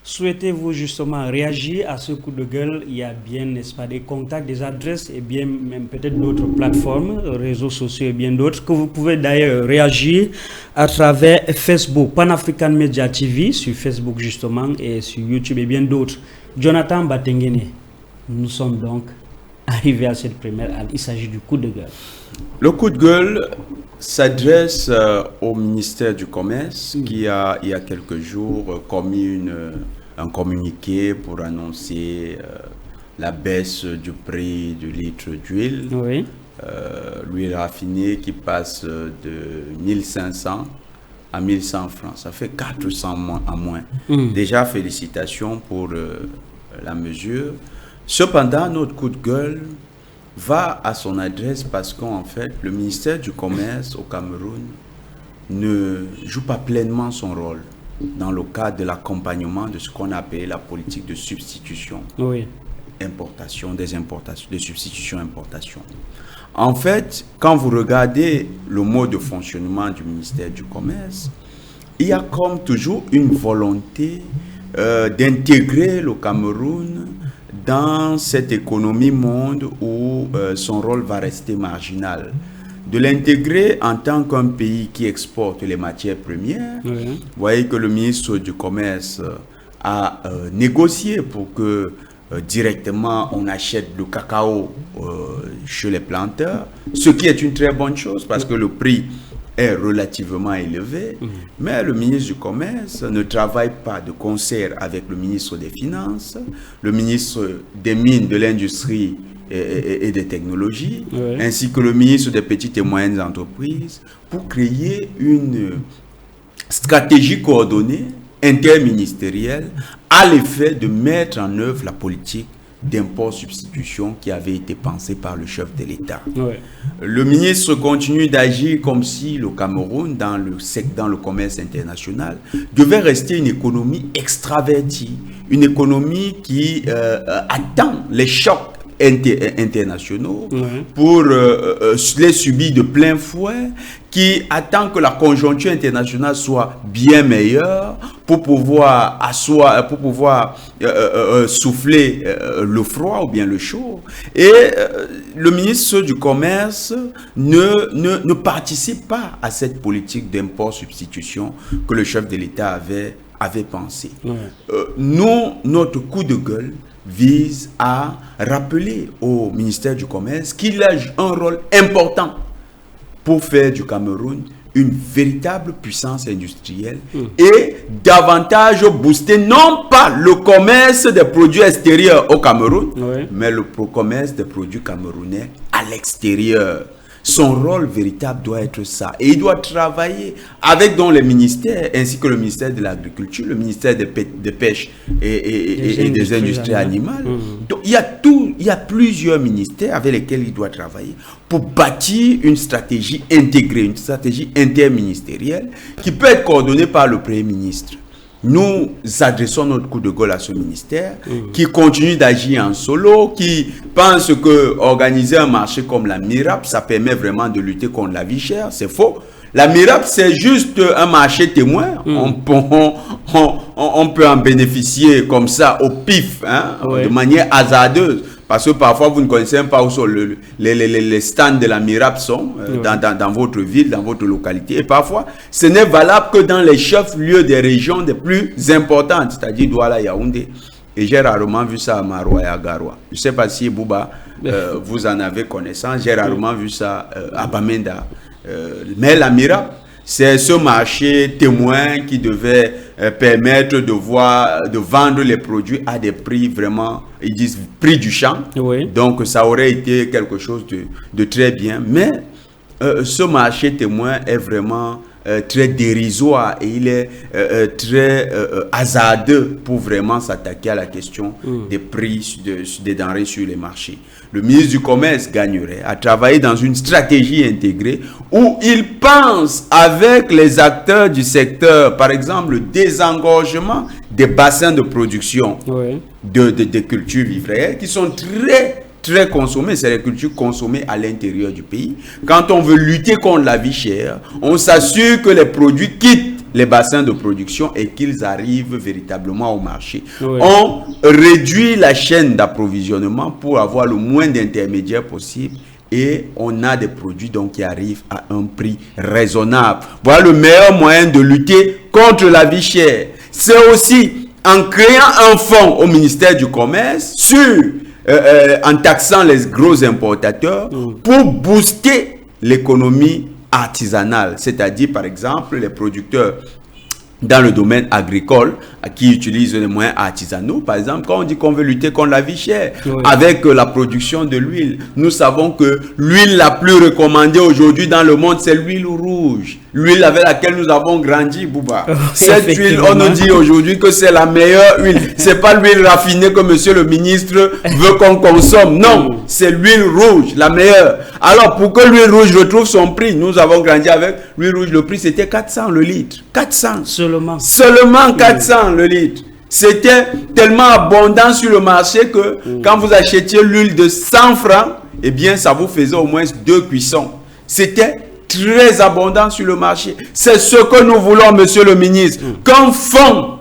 Souhaitez-vous justement réagir à ce coup de gueule? Il y a bien, n'est-ce pas, des contacts, des adresses et bien même peut-être d'autres plateformes, réseaux sociaux et bien d'autres, que vous pouvez d'ailleurs réagir à travers Facebook, Pan-African Media TV, sur Facebook justement, et sur YouTube et bien d'autres. Jonathan Batengene, nous sommes donc arrivés à cette première. Il s'agit du coup de gueule. Le coup de gueule s'adresse au ministère du Commerce qui a, il y a quelques jours, commis un communiqué pour annoncer la baisse du prix du litre d'huile. Oui. L'huile raffinée qui passe de 1500 à 1100 francs. Ça fait 400 en moins. Déjà, félicitations pour la mesure. Cependant, notre coup de gueule va à son adresse parce qu'en fait, le ministère du Commerce au Cameroun ne joue pas pleinement son rôle dans le cadre de l'accompagnement de ce qu'on appelle la politique de substitution, importation, des importations, de substitution importation. En fait, quand vous regardez le mode de fonctionnement du ministère du Commerce, il y a comme toujours une volonté d'intégrer le Cameroun dans cette économie monde où son rôle va rester marginal. De l'intégrer en tant qu'un pays qui exporte les matières premières. Vous voyez que le ministre du Commerce a négocié pour que directement on achète le cacao chez les planteurs, ce qui est une très bonne chose parce que le prix est relativement élevé, mais le ministre du Commerce ne travaille pas de concert avec le ministre des Finances, le ministre des Mines, de l'Industrie et des Technologies, ainsi que le ministre des Petites et Moyennes Entreprises, pour créer une stratégie coordonnée interministérielle à l'effet de mettre en œuvre la politique d'import-substitution qui avait été pensée par le chef de l'État. Le ministre continue d'agir comme si le Cameroun, dans le commerce international, devait rester une économie extravertie, une économie qui attend les chocs internationaux pour les subir de plein fouet, qui attend que la conjoncture internationale soit bien meilleure pour pouvoir souffler le froid ou bien le chaud. Et le ministre du Commerce ne participe pas à cette politique d'import-substitution que le chef de l'État avait pensé. Notre coup de gueule vise à rappeler au ministère du Commerce qu'il a un rôle important pour faire du Cameroun une véritable puissance industrielle et davantage booster non pas le commerce des produits extérieurs au Cameroun, mais le commerce des produits camerounais à l'extérieur. Son rôle véritable doit être ça. Et il doit travailler avec les ministères, ainsi que le ministère de l'Agriculture, le ministère des Pêches et des Industries animales. Donc, il y a plusieurs ministères avec lesquels il doit travailler pour bâtir une stratégie intégrée, une stratégie interministérielle qui peut être coordonnée par le Premier ministre. Nous adressons notre coup de gueule à ce ministère qui continue d'agir en solo, qui pense que organiser un marché comme la MIRAP, ça permet vraiment de lutter contre la vie chère. C'est faux. La MIRAP, c'est juste un marché témoin. On peut en bénéficier comme ça au pif, de manière hasardeuse. Parce que parfois, vous ne connaissez pas où sont les stands de la MIRAP sont dans votre ville, dans votre localité. Et parfois, ce n'est valable que dans les chefs-lieux des régions les plus importantes, c'est-à-dire Douala, Yaoundé. Et j'ai rarement vu ça à Maroua et à Garoua. Je ne sais pas si Bouba, vous en avez connaissance. J'ai rarement vu ça à Bamenda. Mais la MIRAP, c'est ce marché témoin qui devait permettre de vendre les produits à des prix vraiment, ils disent prix du champ. Donc ça aurait été quelque chose de très bien. Mais ce marché témoin est vraiment très dérisoire et il est très hasardeux pour vraiment s'attaquer à la question des prix des denrées sur les marchés. Le ministre du Commerce gagnerait à travailler dans une stratégie intégrée où il pense avec les acteurs du secteur, par exemple, le désengorgement des bassins de production de cultures vivrières qui sont très consommées. C'est les cultures consommées à l'intérieur du pays. Quand on veut lutter contre la vie chère, on s'assure que les produits quittent les bassins de production et qu'ils arrivent véritablement au marché. Oui. On réduit la chaîne d'approvisionnement pour avoir le moins d'intermédiaires possible et on a des produits donc qui arrivent à un prix raisonnable. Voilà le meilleur moyen de lutter contre la vie chère. C'est aussi en créant un fonds au ministère du Commerce en taxant les gros importateurs pour booster l'économie artisanale, c'est-à-dire par exemple les producteurs dans le domaine agricole qui utilisent les moyens artisanaux. Par exemple, quand on dit qu'on veut lutter contre la vie chère, avec la production de l'huile, nous savons que l'huile la plus recommandée aujourd'hui dans le monde, c'est l'huile rouge. L'huile avec laquelle nous avons grandi, Bouba. Cette huile, on nous dit aujourd'hui que c'est la meilleure huile. C'est pas l'huile raffinée que monsieur le ministre veut qu'on consomme. Non, c'est l'huile rouge, la meilleure. Alors, pour que l'huile rouge retrouve son prix, nous avons grandi avec l'huile rouge. Le prix, c'était 400 le litre. 400. Seulement 400 le litre. C'était tellement abondant sur le marché que quand vous achetiez l'huile de 100 francs, eh bien, ça vous faisait au moins 2 cuissons. C'était très abondant sur le marché. C'est ce que nous voulons, monsieur le ministre. Qu'un fonds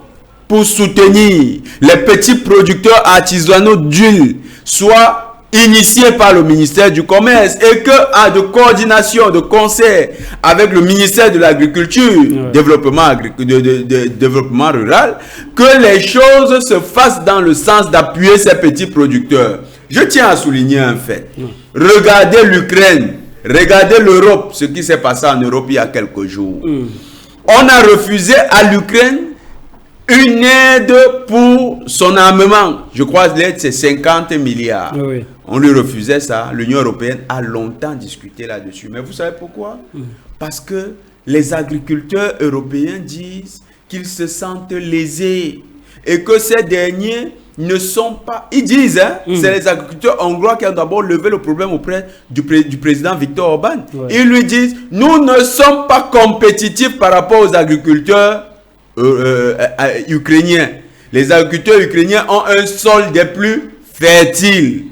pour soutenir les petits producteurs artisanaux d'huile soit initié par le ministère du Commerce et que de coordination, de concert avec le ministère de l'Agriculture, développement rural, que les choses se fassent dans le sens d'appuyer ces petits producteurs. Je tiens à souligner un fait. Regardez l'Ukraine, regardez l'Europe, ce qui s'est passé en Europe il y a quelques jours. On a refusé à l'Ukraine une aide pour son armement. Je crois que l'aide c'est 50 milliards. Oui. On lui refusait ça. L'Union européenne a longtemps discuté là-dessus. Mais vous savez pourquoi? Parce que les agriculteurs européens disent qu'ils se sentent lésés et que ces derniers ne sont pas... Ils disent, c'est les agriculteurs hongrois qui ont d'abord levé le problème auprès du président Viktor Orban. Ils lui disent, nous ne sommes pas compétitifs par rapport aux agriculteurs ukrainiens. Les agriculteurs ukrainiens ont un sol des plus fertiles.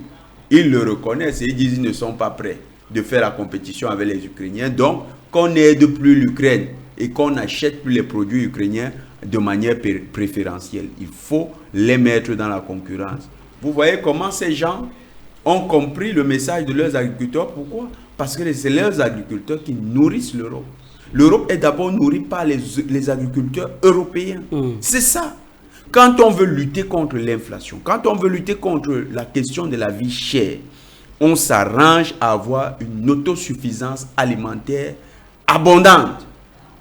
Ils le reconnaissent et ils disent qu'ils ne sont pas prêts de faire la compétition avec les Ukrainiens. Donc, qu'on n'aide plus l'Ukraine et qu'on n'achète plus les produits ukrainiens de manière préférentielle. Il faut les mettre dans la concurrence. Vous voyez comment ces gens ont compris le message de leurs agriculteurs. Pourquoi? Parce que c'est leurs agriculteurs qui nourrissent l'Europe. L'Europe est d'abord nourrie par les agriculteurs européens. C'est ça. Quand on veut lutter contre l'inflation, quand on veut lutter contre la question de la vie chère, on s'arrange à avoir une autosuffisance alimentaire abondante.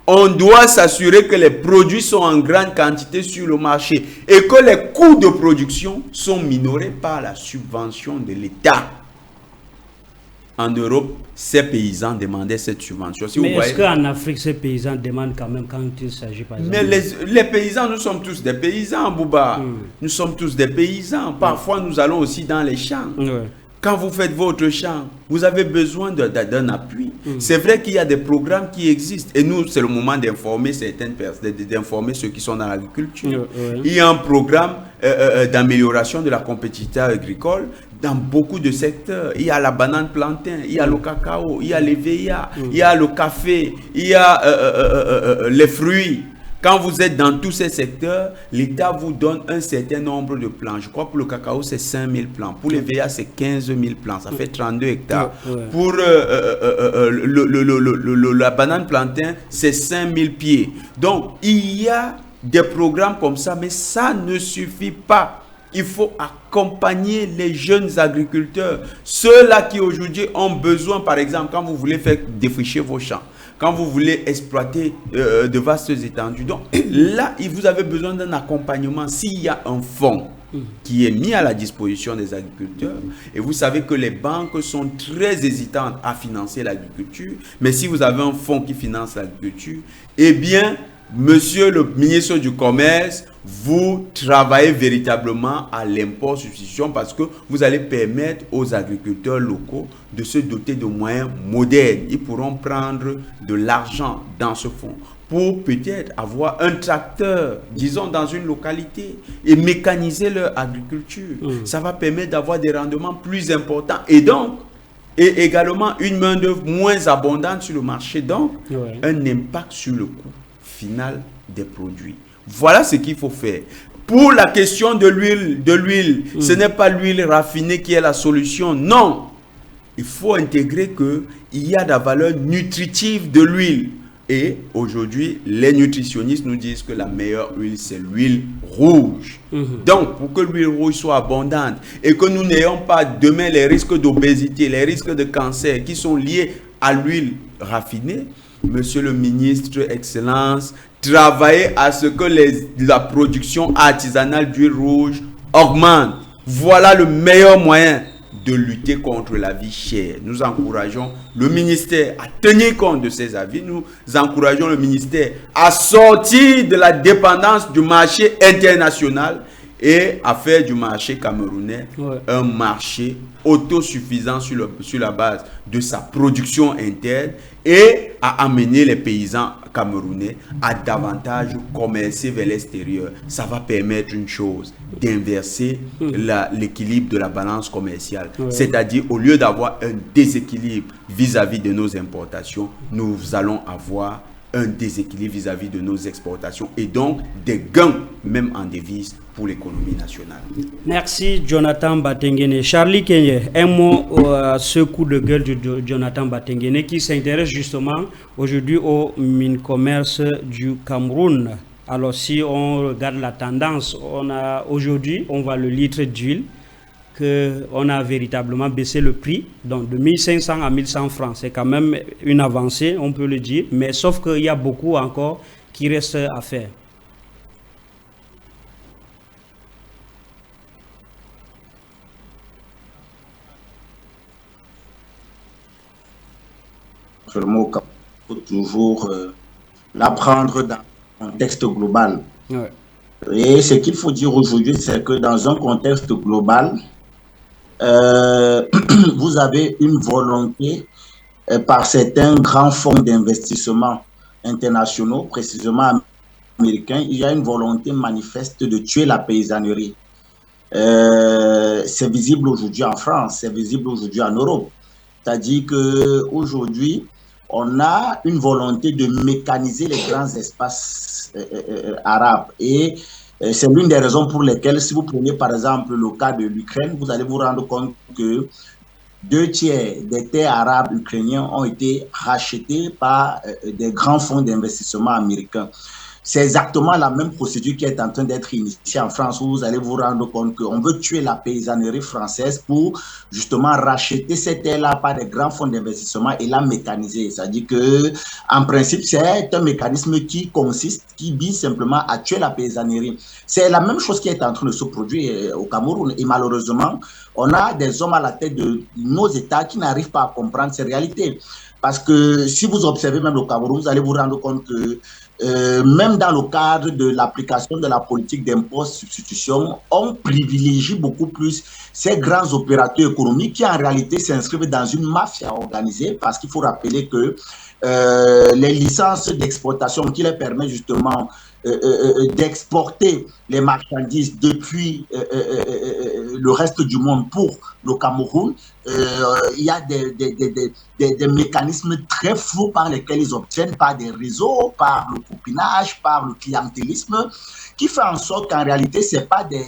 On doit s'assurer que les produits sont en grande quantité sur le marché et que les coûts de production sont minorés par la subvention de l'État. En Europe, ces paysans demandaient cette subvention. Si mais est-ce qu'en Afrique, ces paysans demandent quand même quand il s'agit par exemple... Mais les paysans, nous sommes tous des paysans, Bouba. Nous sommes tous des paysans. Parfois, nous allons aussi dans les champs. Quand vous faites votre champ, vous avez besoin d'un appui. C'est vrai qu'il y a des programmes qui existent. Et nous, c'est le moment d'informer certaines personnes, d'informer ceux qui sont dans l'agriculture. Il y a un programme d'amélioration de la compétitivité agricole dans beaucoup de secteurs. Il y a la banane plantain, il y a le cacao, il y a les VIA, il y a le café, il y a les fruits. Quand vous êtes dans tous ces secteurs, l'État vous donne un certain nombre de plants. Je crois que pour le cacao, c'est 5000 plants. Pour les VIA, c'est 15 000 plants. Ça fait 32 hectares. Pour la banane plantain, c'est 5000 pieds. Donc, il y a des programmes comme ça, mais ça ne suffit pas. Il faut accompagner les jeunes agriculteurs. Ceux-là qui aujourd'hui ont besoin, par exemple, quand vous voulez faire défricher vos champs, quand vous voulez exploiter de vastes étendues. Donc là, vous avez besoin d'un accompagnement. S'il y a un fonds qui est mis à la disposition des agriculteurs, et vous savez que les banques sont très hésitantes à financer l'agriculture, mais si vous avez un fonds qui finance l'agriculture, eh bien, monsieur le ministre du Commerce, vous travaillez véritablement à l'import-substitution parce que vous allez permettre aux agriculteurs locaux de se doter de moyens modernes. Ils pourront prendre de l'argent dans ce fonds pour peut-être avoir un tracteur, disons, dans une localité et mécaniser leur agriculture. Ça va permettre d'avoir des rendements plus importants et donc, et également une main-d'œuvre moins abondante sur le marché. Donc, un impact sur le coût final des produits. Voilà ce qu'il faut faire. Pour la question de l'huile, ce n'est pas l'huile raffinée qui est la solution. Non, il faut intégrer qu'il y a la valeur nutritive de l'huile. Et aujourd'hui, les nutritionnistes nous disent que la meilleure huile, c'est l'huile rouge. Donc, pour que l'huile rouge soit abondante et que nous n'ayons pas demain les risques d'obésité, les risques de cancer qui sont liés à l'huile raffinée, Monsieur le ministre, Excellence, travaillez à ce que la production artisanale d'huile rouge augmente. Voilà le meilleur moyen de lutter contre la vie chère. Nous encourageons le ministère à tenir compte de ces avis. Nous encourageons le ministère à sortir de la dépendance du marché international et à faire du marché camerounais un marché autosuffisant sur la base de sa production interne et à amener les paysans camerounais à davantage commercer vers l'extérieur. Ça va permettre une chose, d'inverser l'équilibre de la balance commerciale. C'est-à-dire, au lieu d'avoir un déséquilibre vis-à-vis de nos importations, nous allons avoir un déséquilibre vis-à-vis de nos exportations et donc des gains même en devises pour l'économie nationale. Merci Jonathan Batengene. Charlie Kenye, un mot à ce coup de gueule de Jonathan Batengene qui s'intéresse justement aujourd'hui au mine-commerce du Cameroun. Alors si on regarde la tendance, aujourd'hui on voit le litre d'huile qu'on a véritablement baissé le prix, donc de 1500 à 1100 francs. C'est quand même une avancée, on peut le dire, mais sauf qu'il y a beaucoup encore qui reste à faire. Seulement, il faut toujours l'apprendre dans un contexte global. Ouais. Et ce qu'il faut dire aujourd'hui, c'est que dans un contexte global, vous avez une volonté par certains grands fonds d'investissement internationaux, précisément américains, il y a une volonté manifeste de tuer la paysannerie. C'est visible aujourd'hui en France, c'est visible aujourd'hui en Europe. C'est-à-dire qu'aujourd'hui, on a une volonté de mécaniser les grands espaces arabes. Et c'est l'une des raisons pour lesquelles, si vous prenez par exemple le cas de l'Ukraine, vous allez vous rendre compte que 2/3 des terres arabes ukrainiennes ont été rachetées par des grands fonds d'investissement américains. C'est exactement la même procédure qui est en train d'être initiée en France, où vous allez vous rendre compte qu'on veut tuer la paysannerie française pour justement racheter ces terres-là par des grands fonds d'investissement et la mécaniser. C'est-à-dire qu'en principe, c'est un mécanisme qui vise simplement à tuer la paysannerie. C'est la même chose qui est en train de se produire au Cameroun. Et malheureusement, on a des hommes à la tête de nos États qui n'arrivent pas à comprendre ces réalités. Parce que si vous observez même le Cameroun, vous allez vous rendre compte que même dans le cadre de l'application de la politique d'impôt-substitution, on privilégie beaucoup plus ces grands opérateurs économiques qui en réalité s'inscrivent dans une mafia organisée, parce qu'il faut rappeler que les licences d'exportation qui les permettent justement d'exporter les marchandises depuis le reste du monde pour le Cameroun, il y a des mécanismes très flous par lesquels ils obtiennent, par des réseaux, par le copinage, par le clientélisme, qui fait en sorte qu'en réalité, ce n'est pas des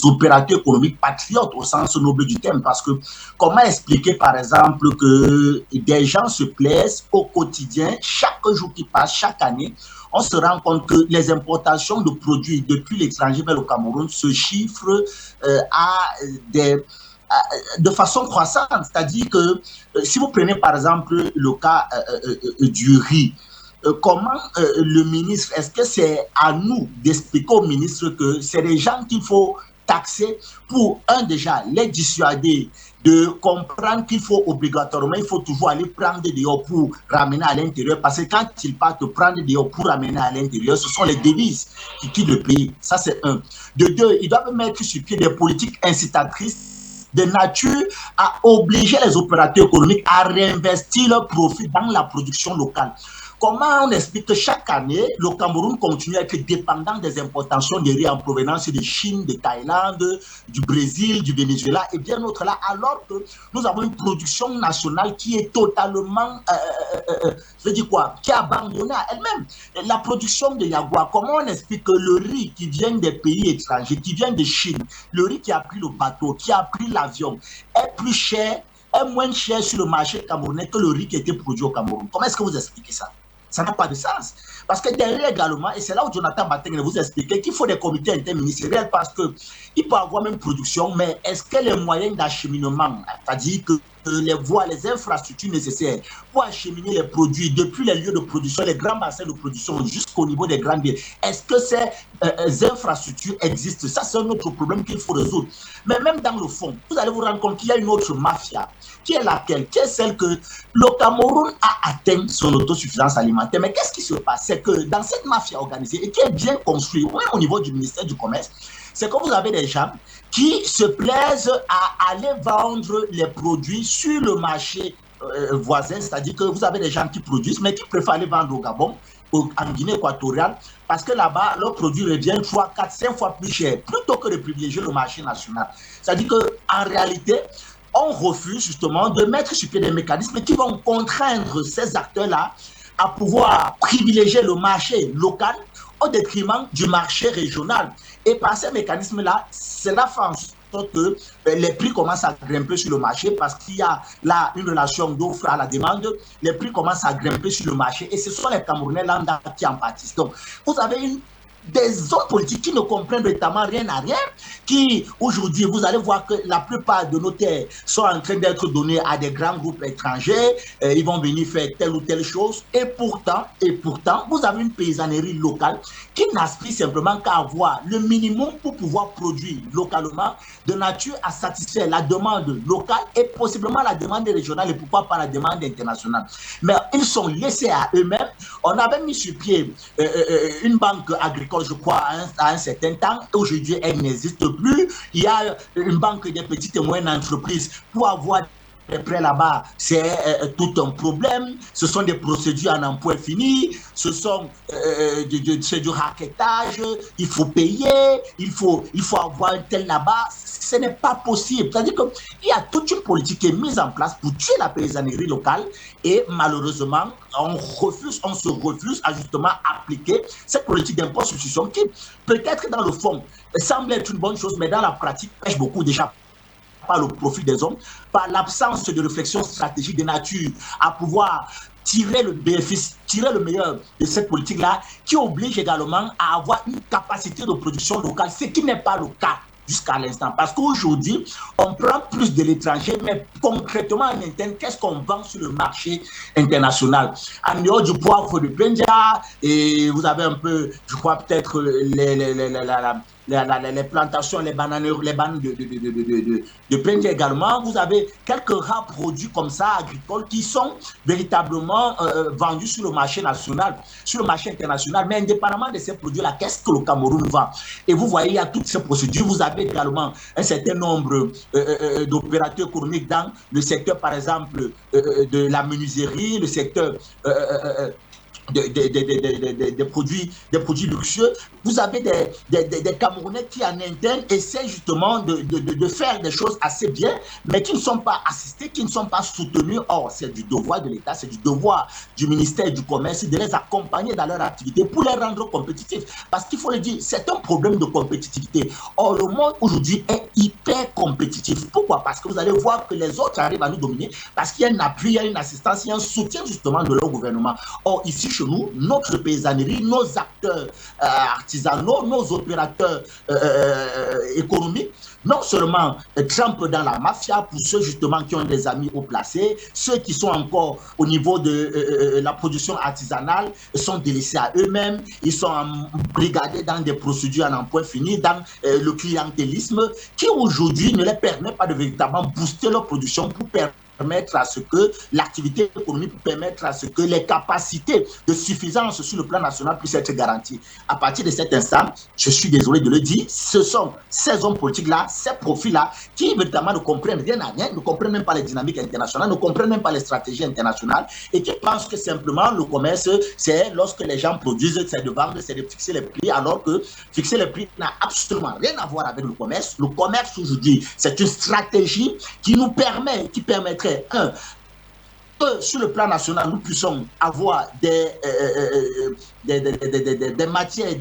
opérateurs économiques patriotes au sens noble du terme. Parce que comment expliquer, par exemple, que des gens se plaisent au quotidien, chaque jour qui passe, chaque année, on se rend compte que les importations de produits depuis l'étranger vers le Cameroun se chiffrent de façon croissante. C'est-à-dire que si vous prenez par exemple le cas du riz, comment le ministre, est-ce que c'est à nous d'expliquer au ministre que c'est des gens qu'il faut taxer pour, déjà, les dissuader de comprendre qu'il faut obligatoirement, il faut toujours aller prendre dehors pour ramener à l'intérieur, parce que quand ils partent prendre dehors pour ramener à l'intérieur, ce sont les devises qui quittent le pays. Ça, c'est un. De deux, ils doivent mettre sur pied des politiques incitatrices de nature à obliger les opérateurs économiques à réinvestir leurs profits dans la production locale. Comment on explique que chaque année, le Cameroun continue à être dépendant des importations de riz en provenance de Chine, de Thaïlande, du Brésil, du Venezuela et bien d'autres là, alors que nous avons une production nationale qui est totalement, je veux dire quoi, qui est abandonnée à elle-même. La production de Yagua, comment on explique que le riz qui vient des pays étrangers, qui vient de Chine, le riz qui a pris le bateau, qui a pris l'avion, est plus cher, est moins cher sur le marché camerounais que le riz qui a été produit au Cameroun? Comment est-ce que vous expliquez ça? Ça n'a pas de sens. Parce que derrière également, et c'est là où Jonathan Bating vous expliquait qu'il faut des comités interministériels parce qu'il peut avoir même production, mais est-ce que les moyens d'acheminement, c'est-à-dire que les voies, les infrastructures nécessaires pour acheminer les produits depuis les lieux de production, les grands bassins de production jusqu'au niveau des grandes villes, est-ce que ces infrastructures existent? Ça, c'est un autre problème qu'il faut résoudre. Mais même dans le fond, vous allez vous rendre compte qu'il y a une autre mafia, qui est laquelle? Qui est celle que le Cameroun a atteint son autosuffisance alimentaire. Mais qu'est-ce qui se passe? C'est que dans cette mafia organisée, et qui est bien construite, même au niveau du ministère du Commerce, c'est que vous avez des gens qui se plaisent à aller vendre les produits sur le marché voisin, c'est-à-dire que vous avez des gens qui produisent, mais qui préfèrent aller vendre au Gabon, en Guinée équatoriale, parce que là-bas, leurs produits reviennent 3, 4, 5 fois plus cher, plutôt que de privilégier le marché national. C'est-à-dire qu'en réalité, on refuse justement de mettre sur pied des mécanismes qui vont contraindre ces acteurs-là à pouvoir privilégier le marché local au détriment du marché régional. Et par ces mécanismes-là, cela fait en sorte que les prix commencent à grimper sur le marché parce qu'il y a là une relation d'offre à la demande, les prix commencent à grimper sur le marché et ce sont les Camerounais lambda qui en pâtissent. Donc, vous avez des hommes politiques qui ne comprennent notamment rien à rien, qui aujourd'hui, vous allez voir que la plupart de nos terres sont en train d'être données à des grands groupes étrangers, ils vont venir faire telle ou telle chose, et pourtant, vous avez une paysannerie locale qui n'aspire simplement qu'à avoir le minimum pour pouvoir produire localement, de nature à satisfaire la demande locale et possiblement la demande régionale et pourquoi pas la demande internationale. Mais ils sont laissés à eux-mêmes. On avait mis sur pied une banque agricole, je crois, à un certain temps. Aujourd'hui, elle n'existe plus. Il y a une banque des petites et moyennes entreprises pour avoir des prêts là-bas. C'est tout un problème. Ce sont des procédures à n'en point fini. Ce sont du raquettage. Il faut payer. Il faut avoir un tel là-bas. Ce n'est pas possible. C'est-à-dire qu'il y a toute une politique qui est mise en place pour tuer la paysannerie locale et malheureusement, on se refuse à justement appliquer cette politique d'impôt substitution qui, peut-être dans le fond, semble être une bonne chose, mais dans la pratique, pêche beaucoup déjà par le profit des hommes, par l'absence de réflexion stratégique de nature à pouvoir tirer le bénéfice, tirer le meilleur de cette politique-là, qui oblige également à avoir une capacité de production locale, ce qui n'est pas le cas jusqu'à l'instant. Parce qu'aujourd'hui, on prend plus de l'étranger, mais concrètement en interne, qu'est-ce qu'on vend sur le marché international? En dehors du poivre de Penja, et vous avez un peu, je crois peut-être les plantations, les bananes de Penja également, vous avez quelques rares produits comme ça, agricoles, qui sont véritablement vendus sur le marché national, sur le marché international, mais indépendamment de ces produits-là, qu'est-ce que le Cameroun vend? Et vous voyez, il y a toutes ces procédures. Vous avez également un certain nombre d'opérateurs économiques dans le secteur, par exemple, de la menuiserie, le secteur des produits luxueux. Vous avez des Camerounais qui en interne essaient justement de faire des choses assez bien, mais qui ne sont pas assistés, qui ne sont pas soutenus. Or, c'est du devoir de l'État, c'est du devoir du ministère du Commerce de les accompagner dans leur activité pour les rendre compétitifs. Parce qu'il faut le dire, c'est un problème de compétitivité. Or, le monde aujourd'hui est hyper compétitif. Pourquoi? Parce que vous allez voir que les autres arrivent à nous dominer, parce qu'il y a un appui, il y a une assistance, il y a un soutien justement de leur gouvernement. Or, ici, chez nous, notre paysannerie, nos acteurs artisanaux, nos opérateurs économiques, non seulement trempent dans la mafia pour ceux justement qui ont des amis haut placés, ceux qui sont encore au niveau de la production artisanale sont délaissés à eux-mêmes, ils sont brigadés dans des procédures à n'en point fini, dans le clientélisme qui aujourd'hui ne les permet pas de véritablement booster leur production pour permettre permettre à ce que l'activité économique, pour permettre à ce que les capacités de suffisance sur le plan national puissent être garanties. À partir de cet instant, je suis désolé de le dire, ce sont ces hommes politiques-là, ces profils-là, qui véritablement ne comprennent rien à rien, ne comprennent même pas les dynamiques internationales, ne comprennent même pas les stratégies internationales, et qui pensent que simplement le commerce, c'est lorsque les gens produisent, c'est de vendre, c'est de fixer les prix, alors que fixer les prix n'a absolument rien à voir avec le commerce. Le commerce aujourd'hui, c'est une stratégie qui nous permet, qui permettrait, que sur le plan national, nous puissions avoir des matières,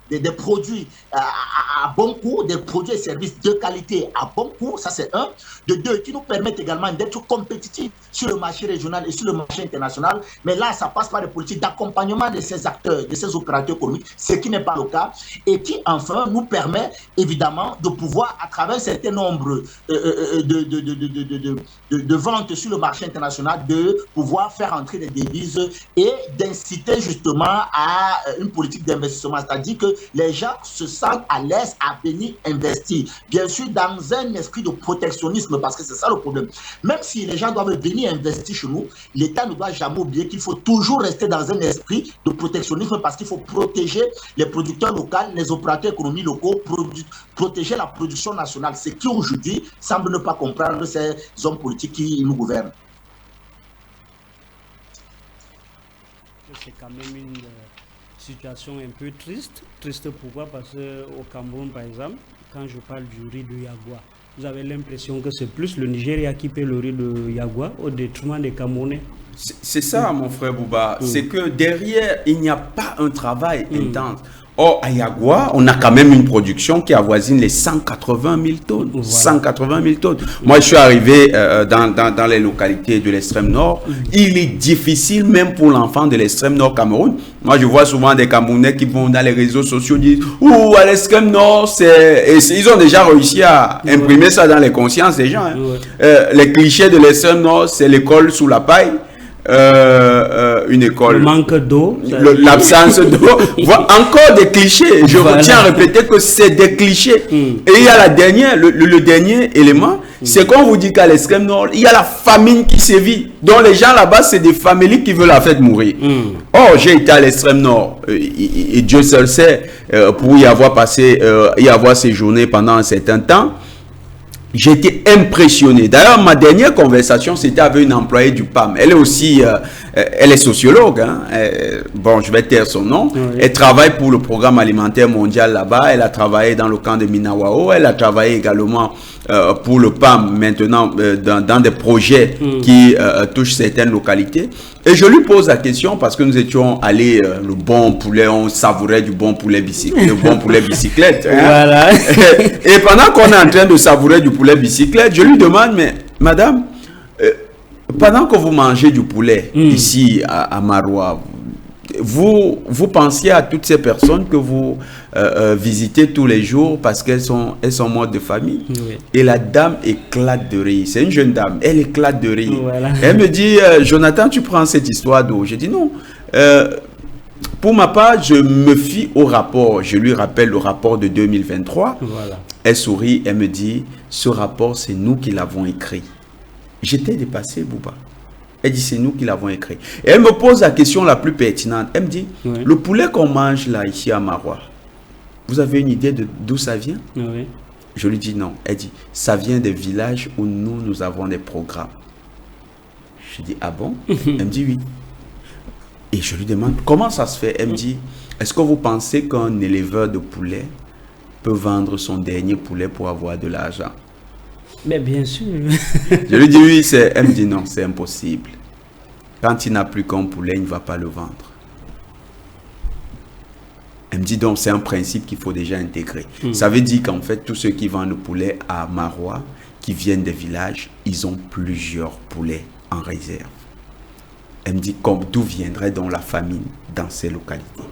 des produits à bon coût, des produits et services de qualité à bon coût, ça c'est un. De deux, qui nous permettent également d'être compétitifs sur le marché régional et sur le marché international. Mais là, ça passe par des politiques d'accompagnement de ces acteurs, de ces opérateurs économiques, ce qui n'est pas le cas, et qui enfin nous permet évidemment de pouvoir, à travers un certain nombre de ventes sur le marché international, de pouvoir faire entrer des devises et d'inciter justement à une politique d'investissement, c'est-à-dire que les gens se sentent à l'aise à venir investir, bien sûr dans un esprit de protectionnisme, parce que c'est ça le problème. Même si les gens doivent venir investir chez nous, l'État ne doit jamais oublier qu'il faut toujours rester dans un esprit de protectionnisme, parce qu'il faut protéger les producteurs locaux, les opérateurs économiques locaux, protéger la production nationale, ce qui aujourd'hui semble ne pas comprendre ces hommes politiques qui nous gouvernent. C'est quand même une situation un peu triste. Triste pourquoi? Parce qu'au Cameroun, par exemple, quand je parle du riz de Yagua, vous avez l'impression que c'est plus le Nigeria qui paie le riz de Yagua au détriment des Camerounais. C'est ça, mon frère Bouba. C'est que derrière, il n'y a pas un travail intense. Or, à Yagua, on a quand même une production qui avoisine les 180 000 tonnes. Voilà. 180 000 tonnes. Moi, je suis arrivé dans les localités de l'extrême nord. Il est difficile, même pour l'enfant de l'extrême nord Cameroun. Moi, je vois souvent des Camerounais qui vont dans les réseaux sociaux dire « Ouh, à l'extrême nord, c'est... » Et ils ont déjà réussi à imprimer ça dans les consciences des gens. Hein. Les clichés de l'extrême nord, c'est l'école sous la paille. Une école, le manque d'eau, l'absence d'eau, encore des clichés. Je tiens à répéter que c'est des clichés. Et il y a la dernière, le dernier élément, c'est qu'on vous dit qu'à l'extrême nord, il y a la famine qui sévit. Donc les gens là-bas, c'est des familles qui veulent la faire mourir. Or, j'ai été à l'extrême nord, et Dieu seul sait, pour y avoir passé, y avoir séjourné pendant un certain temps. J'ai été impressionné. D'ailleurs, ma dernière conversation, c'était avec une employée du PAM. Elle est aussi, elle est sociologue. Hein. Bon, je vais taire son nom. Oui. Elle travaille pour le programme alimentaire mondial là-bas. Elle a travaillé dans le camp de Minawao. Elle a travaillé également pour le PAM maintenant dans des projets qui touchent certaines localités. Et je lui pose la question parce que nous étions allés, le bon poulet, on savourait du bon poulet bicyclette, le bon poulet bicyclette. Hein. Voilà. Et pendant qu'on est en train de savourer du poulet bicyclette, je lui demande, mais madame, pendant que vous mangez du poulet ici à Maroua, vous pensiez à toutes ces personnes que vous visitez tous les jours parce qu'elles sont mortes de famille. Oui. Et la dame éclate de rire. C'est une jeune dame, elle éclate de rire. Voilà. Elle me dit, Jonathan, tu prends cette histoire d'eau? J'ai dit non. Pour ma part, je me fie au rapport. Je lui rappelle le rapport de 2023. Voilà. Elle sourit, elle me dit, ce rapport, c'est nous qui l'avons écrit. J'étais dépassé, Bouba. Elle dit, c'est nous qui l'avons écrit. Et elle me pose la question la plus pertinente. Elle me dit, le poulet qu'on mange là, ici à Maroua, vous avez une idée d'où ça vient? Oui. Je lui dis non. Elle dit, ça vient des villages où nous avons des programmes. Je dis, ah bon? Elle me dit oui. Et je lui demande, comment ça se fait? Elle me dit, est-ce que vous pensez qu'un éleveur de poulet peut vendre son dernier poulet pour avoir de l'argent? Mais bien sûr. Je lui dis oui, elle me dit non, c'est impossible. Quand il n'a plus qu'un poulet, il ne va pas le vendre. Elle me dit donc c'est un principe qu'il faut déjà intégrer. Ça veut dire qu'en fait, tous ceux qui vendent le poulet à Maroua, qui viennent des villages, ils ont plusieurs poulets en réserve. Elle me dit d'où viendrait donc la famine dans ces localités.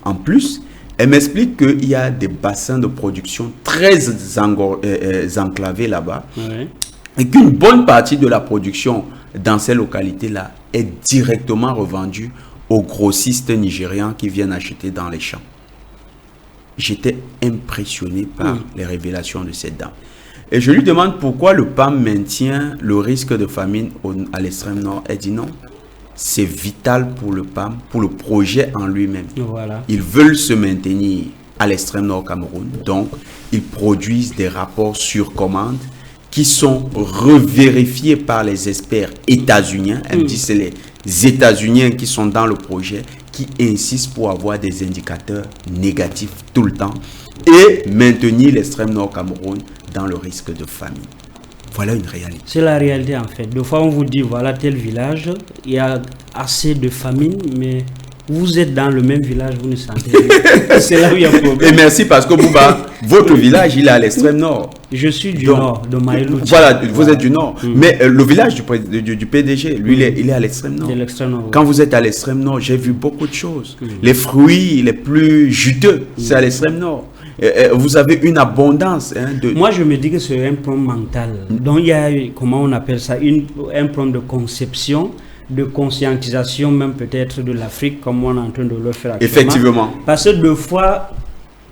En plus, elle m'explique qu'il y a des bassins de production très enclavés là-bas. Oui. Et qu'une bonne partie de la production dans ces localités-là est directement revendue aux grossistes nigérians qui viennent acheter dans les champs. J'étais impressionné par les révélations de cette dame. Et je lui demande pourquoi le PAM maintient le risque de famine à l'extrême nord. Elle dit non, c'est vital pour le PAM, pour le projet en lui-même. Voilà. Ils veulent se maintenir à l'extrême nord Cameroun. Donc, ils produisent des rapports sur commande qui sont revérifiés par les experts états-uniens. Elle me dit c'est les États-Unis qui sont dans le projet, qui insistent pour avoir des indicateurs négatifs tout le temps et maintenir l'extrême nord Cameroun dans le risque de famine. Voilà une réalité. C'est la réalité en fait. Des fois on vous dit voilà tel village, il y a assez de famine, mais vous êtes dans le même village, vous ne sentez rien. C'est là où il y a un problème. Et merci parce que Bouba, votre village il est à l'extrême nord. Je suis du nord, de Maïlouti. Voilà, vous êtes du nord. Mais le village du PDG, lui, il est à l'extrême nord. Nord. Quand vous êtes à l'extrême nord, j'ai vu beaucoup de choses. Les fruits les plus juteux, c'est à l'extrême nord. Vous avez une abondance. Moi, je me dis que c'est un problème mental. Donc, il y a, comment on appelle ça, un problème de conception, de conscientisation, même peut-être de l'Afrique, comme on est en train de le faire actuellement. Effectivement. Parce que deux fois,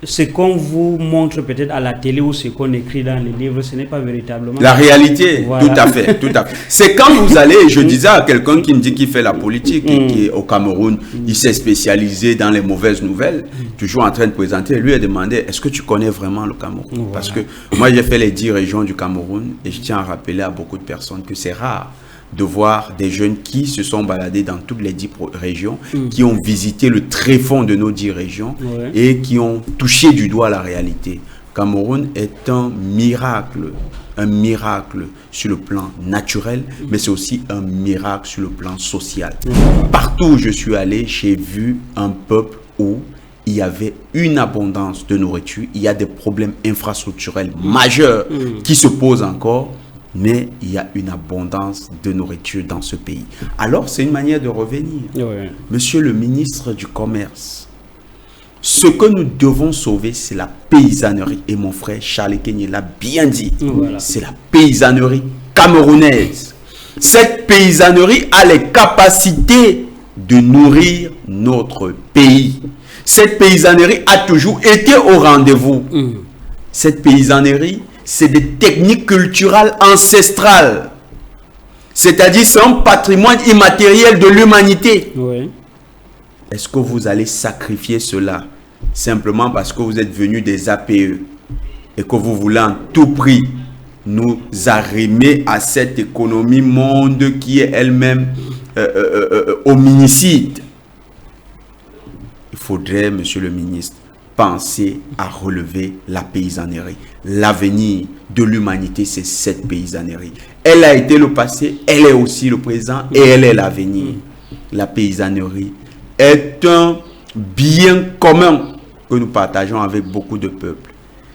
ce qu'on vous montre peut-être à la télé ou ce qu'on écrit dans les livres, ce n'est pas véritablement la réalité. Voilà. Tout à fait, tout à fait. C'est quand vous allez, je disais à quelqu'un qui me dit qu'il fait la politique et qui est au Cameroun, il s'est spécialisé dans les mauvaises nouvelles, toujours en train de présenter, lui a demandé, est-ce que tu connais vraiment le Cameroun? Voilà. Parce que moi j'ai fait les 10 régions du Cameroun et je tiens à rappeler à beaucoup de personnes que c'est rare de voir des jeunes qui se sont baladés dans toutes les 10 régions, qui ont visité le tréfonds de nos 10 régions et qui ont touché du doigt la réalité. Cameroun est un miracle sur le plan naturel, mais c'est aussi un miracle sur le plan social. Partout où je suis allé, j'ai vu un peuple où il y avait une abondance de nourriture, il y a des problèmes infrastructurels majeurs qui se posent encore, mais il y a une abondance de nourriture dans ce pays. Alors, c'est une manière de revenir. Monsieur le ministre du Commerce, ce que nous devons sauver, c'est la paysannerie. Et mon frère Charles Kenyé l'a bien dit. C'est la paysannerie camerounaise. Cette paysannerie a les capacités de nourrir notre pays. Cette paysannerie a toujours été au rendez-vous. Cette paysannerie, c'est des techniques culturelles ancestrales. C'est-à-dire, c'est un patrimoine immatériel de l'humanité. Est-ce que vous allez sacrifier cela simplement parce que vous êtes venus des APE et que vous voulez en tout prix nous arrimer à cette économie monde qui est elle-même hominicide? Il faudrait, monsieur le ministre, penser à relever la paysannerie. L'avenir de l'humanité, c'est cette paysannerie. Elle a été le passé, elle est aussi le présent et elle est l'avenir. La paysannerie est un bien commun que nous partageons avec beaucoup de peuples.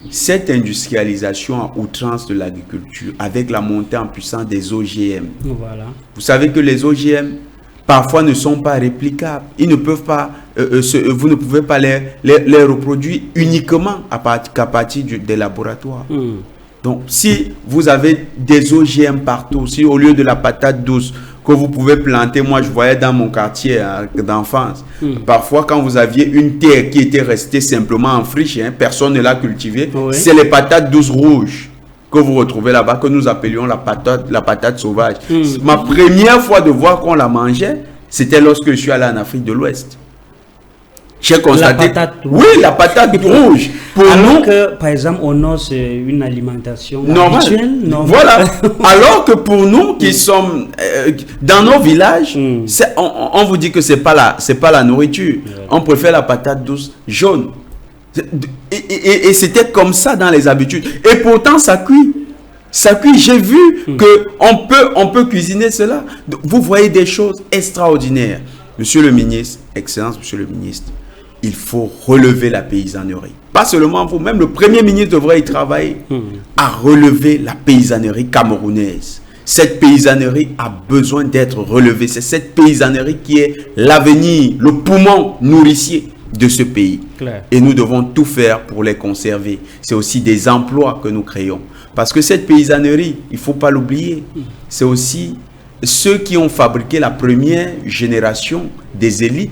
Cette industrialisation à outrance de l'agriculture, avec la montée en puissance des OGM, vous savez que les OGM, parfois ne sont pas réplicables. Ils ne peuvent pas, vous ne pouvez pas les reproduire uniquement qu'à partir des laboratoires. Donc, si vous avez des OGM partout, si au lieu de la patate douce que vous pouvez planter, moi je voyais dans mon quartier d'enfance, parfois quand vous aviez une terre qui était restée simplement en friche, personne ne l'a cultivée, c'est les patates douces rouges que vous retrouvez là-bas, que nous appelions la patate sauvage. Ma première fois de voir qu'on la mangeait, c'était lorsque je suis allé en Afrique de l'Ouest. J'ai constaté... la patate rouge. Alors que, par exemple, au nord, c'est une alimentation habituelle. Voilà. Alors que pour nous qui sommes dans nos villages, on vous dit que c'est pas la nourriture. On préfère la patate douce jaune. Et c'était comme ça dans les habitudes. Et pourtant, ça cuit. Ça cuit. J'ai vu que on peut cuisiner cela. Vous voyez des choses extraordinaires. Monsieur le ministre, Excellence, Monsieur le ministre, il faut relever la paysannerie. Pas seulement vous, même le Premier ministre devrait y travailler à relever la paysannerie camerounaise. Cette paysannerie a besoin d'être relevée. C'est cette paysannerie qui est l'avenir, le poumon nourricier de ce pays. Et nous devons tout faire pour les conserver. C'est aussi des emplois que nous créons. Parce que cette paysannerie, il ne faut pas l'oublier, c'est aussi ceux qui ont fabriqué la première génération des élites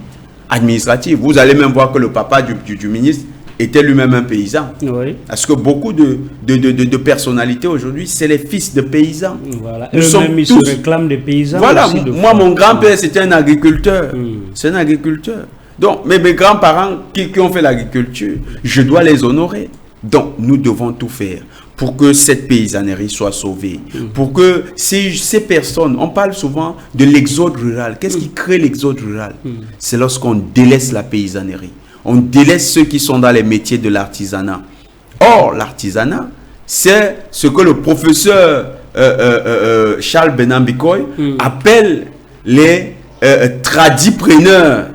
administratives. Vous allez même voir que le papa du ministre était lui-même un paysan. Oui. Parce que beaucoup de personnalités aujourd'hui, c'est les fils de paysans. Voilà. Nous sommes Eux-mêmes, ils tous... se réclament des paysans. Voilà, aussi, moi, mon grand-père, c'était un agriculteur. C'est un agriculteur. Donc, mais mes grands-parents qui ont fait l'agriculture, je dois les honorer. Donc, nous devons tout faire pour que cette paysannerie soit sauvée. Pour que ces personnes, on parle souvent de l'exode rural. Qu'est-ce qui crée l'exode rural? C'est lorsqu'on délaisse la paysannerie. On délaisse ceux qui sont dans les métiers de l'artisanat. Or, l'artisanat, c'est ce que le professeur Charles Benambikoy appelle les tradipreneurs,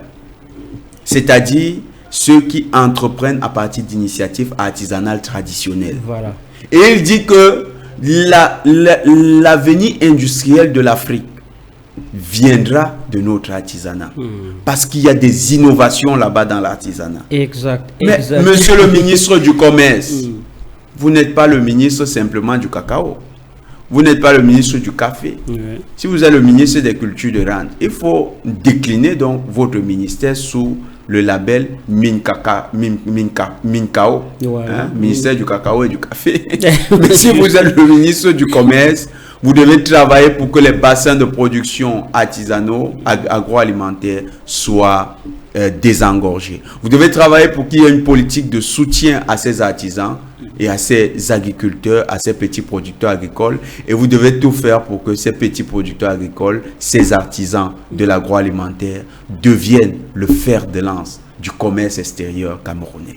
c'est-à-dire ceux qui entreprennent à partir d'initiatives artisanales traditionnelles. Voilà. Et il dit que l'avenir industriel de l'Afrique viendra de notre artisanat. Parce qu'il y a des innovations là-bas dans l'artisanat. Exact. Mais, monsieur le ministre du Commerce, vous n'êtes pas le ministre simplement du cacao. Vous n'êtes pas le ministre du café. Si vous êtes le ministre des cultures de rente, il faut décliner donc votre ministère sous le label Mincao, ministère du cacao et du café. Mais si vous êtes le ministre du Commerce, vous devez travailler pour que les bassins de production artisanaux, agroalimentaires soient désengorgés. Vous devez travailler pour qu'il y ait une politique de soutien à ces artisans et à ces agriculteurs, à ces petits producteurs agricoles. Et vous devez tout faire pour que ces petits producteurs agricoles, ces artisans de l'agroalimentaire deviennent le fer de lance du commerce extérieur camerounais.